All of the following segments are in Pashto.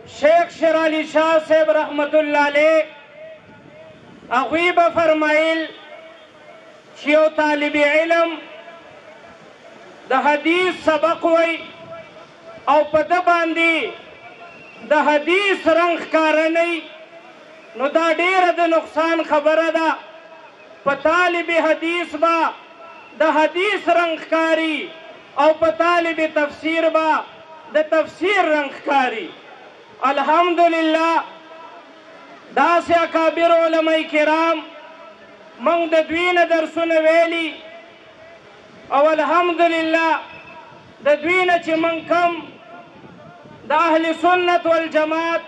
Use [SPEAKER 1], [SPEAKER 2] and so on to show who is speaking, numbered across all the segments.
[SPEAKER 1] شیخ شیر علی شاہ صاحب رحمت اللہ علیہ هغوی به فرمایل چې یو طالب علم د حدیث سبق وی او په ده باندې د حدیث رنګ ښکاره نه نو دا ډیره د نقصان خبره ده. په طالب حدیث به د حدیث رنګ ښکاري او په طالب تفسیر به د تفسیر رنګ ښکاري. الحمدلله داسې اکابر علماء کرام موږ د دوی نه درسونه ویلي او الحمدلله د دوی نه چې موږ کم د اهل سنت والجماعت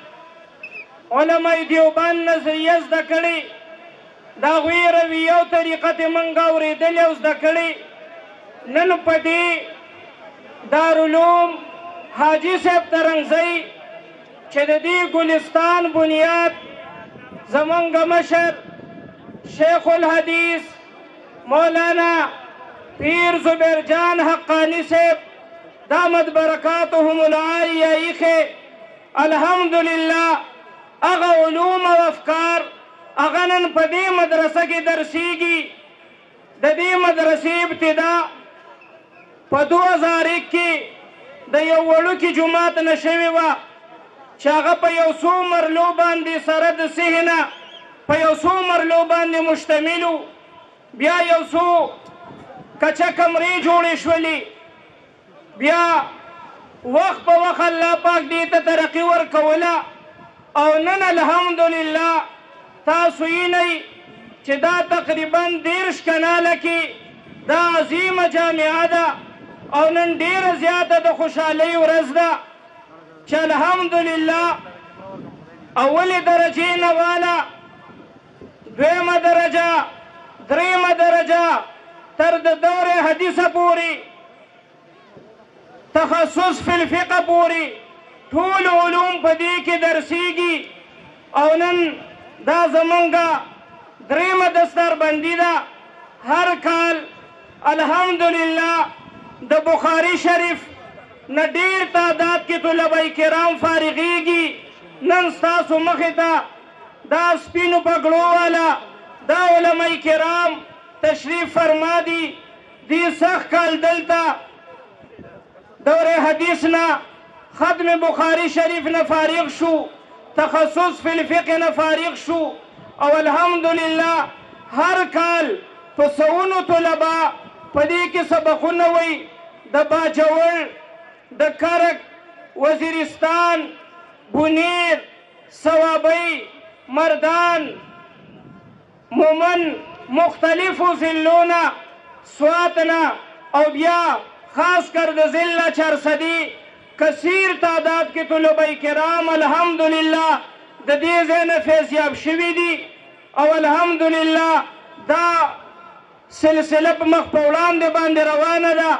[SPEAKER 1] علماء دیوبند نظریه زده کړې د هغوی رویه او طریقه ترې موږ اورېدلې او زده کړې. نن په دې دارالعلوم حاجي صاحب ترنګزی چې د دې ګلستان بنیاد زمونږ مشر شیخ الحدیث مولانا پیر زبیر جان حقانی صاحب دامت برکاتهم العالیه ایښې. الحمدلله هغه علوم او افکار هغه نن په دې مدرسه کې درسیږي. د دې مدرسې ابتدا په 2001 کې د یو وړوکي جومات نه شوې وه چې هغه په یو څو مرلو باندې سره د صحنه په یو څو مرلو باندې مشتمل و. بیا یو څو کچه کمرې جوړې شولې. بیا وخت په وخت الله پاک دې ته ترقي ورکوله او نن الحمدلله تاسو وینئ چې دا تقریبا 30 کناله کې دا عظیمه جامعه ده او نن ډیره زیاته د خوشحالۍ ورځ ده چې الحمدلله اولې درجې نه واله دویمه درجه دریمه درجه تر د دور حدیثه پورې تخصص فی الفقه پورې ټول علوم په دې کې درسیږي او نن دا زمونږ دریمه دستربندي ده. هر کال الحمدلله د بخاري شریف نه ډیر تعداد کې طلبه کرام فارغیږي. نن ستاسو مخې ته دا سپینو پګړو والا دا علماء کرام تشریف فرما دي. دې سخت کال دلته دور حدیث نه ختم بخاري شریف نه فارغ شو، تخصص فی الفقه نه فارغ شو او الحمدلله هر کال په سوونو طلبه په دې کې سبقونه وی د باجوړ د کرک وزیرستان بونیر صوابی مردان مومن مختلفو ضلعونه سواتنا او بیا خاص کر د ضلع چرسدی کثیر تعداد کې طلبه کرام الحمدلله د دې ځای نه فیضیاب شوي دي او الحمدلله دا سلسله په مخ په وړاندې باندې روانه ده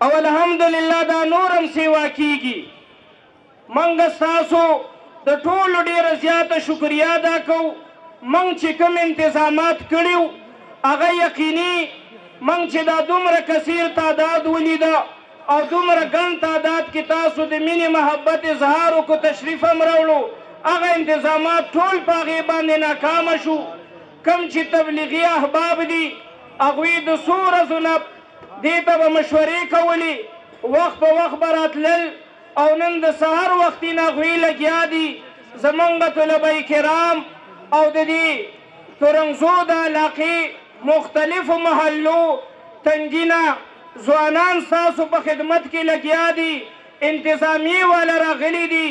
[SPEAKER 1] او الحمدلله دا نورم سیوا کیږي. موږ ستاسو د ټولو ډیره زیاته شکریه ادا کوو. موږ چې کوم انتظامات کړي هغه یقیني موږ چې دا دومره کثیر تعداد ولیده او دومره ګڼ تعداد کې تاسو د مینې محبت اظهار وکړو تشریف هم راوړو هغه انتظامات ټول په هغې باندې ناکامه شو. کوم چې تبلیغي احباب دي هغوی د څو ورځو نه دې ته به مشورې کولې وخت په وخت به راتلل او نن د سهار وختي نه هغوی لګیا دي. زمونږ طلبه کرام او د دې ترنګزو د علاقې مختلفو محلو تنګینه ځوانان ستاسو په خدمت کې لګیا دي. انتظامیې والا راغلي دي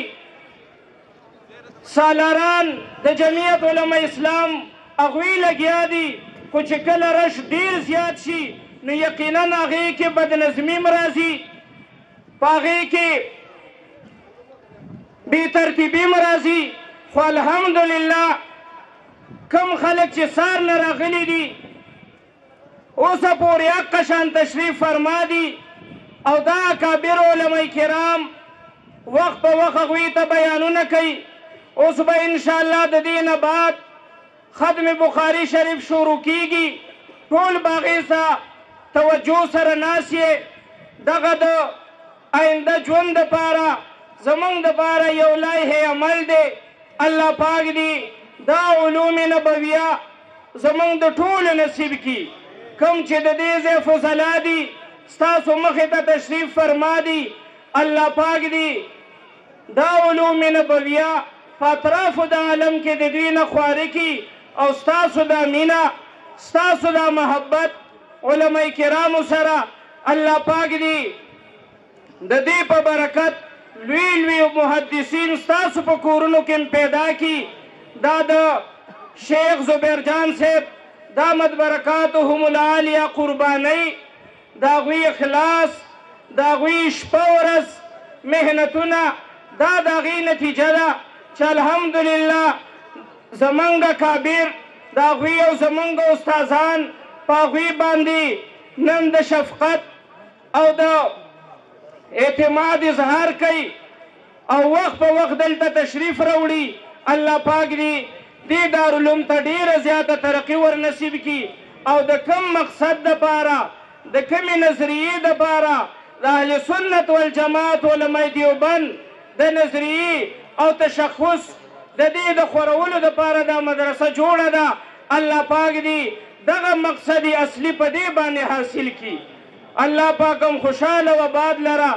[SPEAKER 1] سالاران د جمعیت علماء اسلام هغوی لګیا دي خو چې کله رش ډیر زیات شي نو یقینا هغې کې بدنظمي م راځي په هغې کې بې ترتیبي م راځي. خو الحمدلله کم خلک چې سار نه راغلي دي اوسه پورې حق شان تشریف فرما دي او دا اکابر علماء کرام وخت په وخت هغوی ته بیانونه کوي. اوس به انشاءالله د دې نه بعد ختم بخاري شریف شروع کیږي. ټول به هغې ته توجه سره ناست یې دغه د آینده ژوند دپاره زمونږ دپاره یو لایحه عمل دی. الله پاک دی دا علوم نبویه زمونږ د ټولو نصیب کړي. کوم چې د دې ځای فضلا دي ستاسو مخې ته تشریف فرما دي، الله پاک دی دا علوم نبویه په اطرافو د عالم کې د دوی نه خواري کړي او ستاسو دا مینه ستاسو دا محبت علماء کرامو سره الله پاک دی د دې په برکت لوی لوی محدثین ستاسو په کورونو کې پیدا کړي. دا د شیخ زبیر جان صاحب دامت برکاتهم العالیه قربانۍ، د هغوی اخلاص، د هغوی شپه ورځ محنتونه، دا د هغې نتیجه ده چې الحمدلله زمونږ کابر د هغوی او زمونږ استادان په هغوی باندې نن د شفقت او د اعتماد اظهار کوي او وخت په وخت دلته تشریف راوړي. الله پاک دی دې دارالعلوم ته ډېره زیاته ترقي ورنصیب کړي او د کوم مقصد دپاره د کومې نظریې دپاره د اهل سنت والجماعت علماء دیوبند د نظریې او تشخص د دې د خورولو دپاره دا مدرسه جوړه ده. الله پاک دی دغه مقصد اصلي په دې باندې حاصل کړي. الله پاک هم خوشحاله و آباد لره.